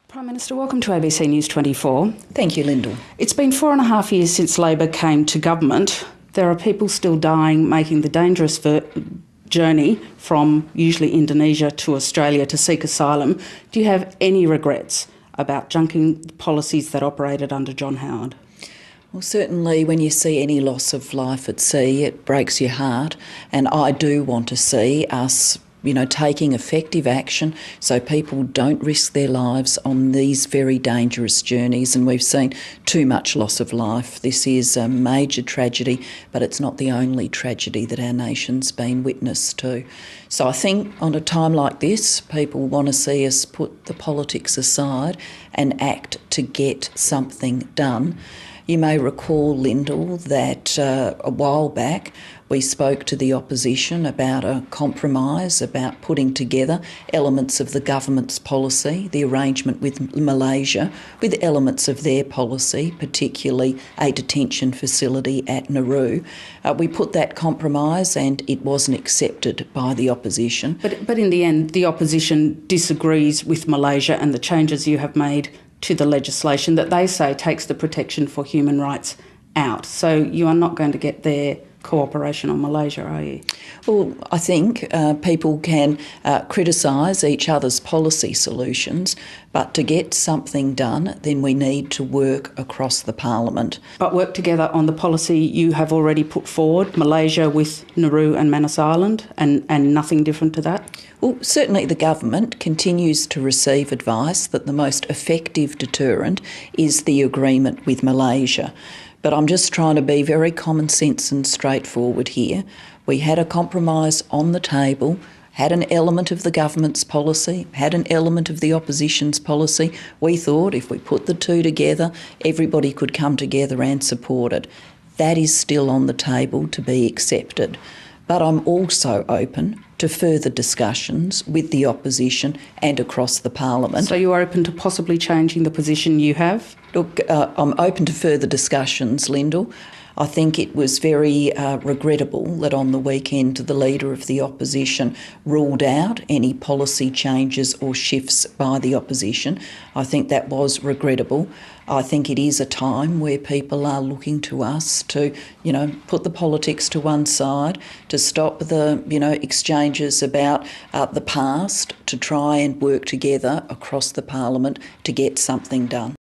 Prime Minister, welcome to ABC News 24. Thank you, Lyndall. It's been 4.5 years since Labor came to government. There are people still dying, making the dangerous journey from usually Indonesia to Australia to seek asylum. Do you have any regrets about junking policies that operated under John Howard? Well, certainly when you see any loss of life at sea, it breaks your heart. And I do want to see us taking effective action so people don't risk their lives on these very dangerous journeys. And we've seen too much loss of life. This is a major tragedy, but it's not the only tragedy that our nation's been witness to. So I think on a time like this, people want to see us put the politics aside and act to get something done. You may recall, Lyndall, that a while back we spoke to the opposition about a compromise, about putting together elements of the government's policy, the arrangement with Malaysia, with elements of their policy, particularly a detention facility at Nauru. We put that compromise and it wasn't accepted by the opposition. But in the end, the opposition disagrees with Malaysia and the changes you have made to the legislation that they say takes the protection for human rights out. So you are not going to get their cooperation on Malaysia, are you? Well, I think people can criticise each other's policy solutions, but to get something done, then we need to work across the parliament. But work together on the policy you have already put forward, Malaysia with Nauru and Manus Island, and nothing different to that? Well, certainly the government continues to receive advice that the most effective deterrent is the agreement with Malaysia. But I'm just trying to be very common sense and straightforward here. We had a compromise on the table, had an element of the government's policy, had an element of the opposition's policy. We thought if we put the two together, everybody could come together and support it. That is still on the table to be accepted. But I'm also open to further discussions with the opposition and across the parliament. So you are open to possibly changing the position you have? Look, I'm open to further discussions, Lyndall. I think it was very regrettable that on the weekend the Leader of the Opposition ruled out any policy changes or shifts by the opposition. I think that was regrettable. I think it is a time where people are looking to us to, put the politics to one side, to stop the, exchanges about the past, to try and work together across the parliament to get something done.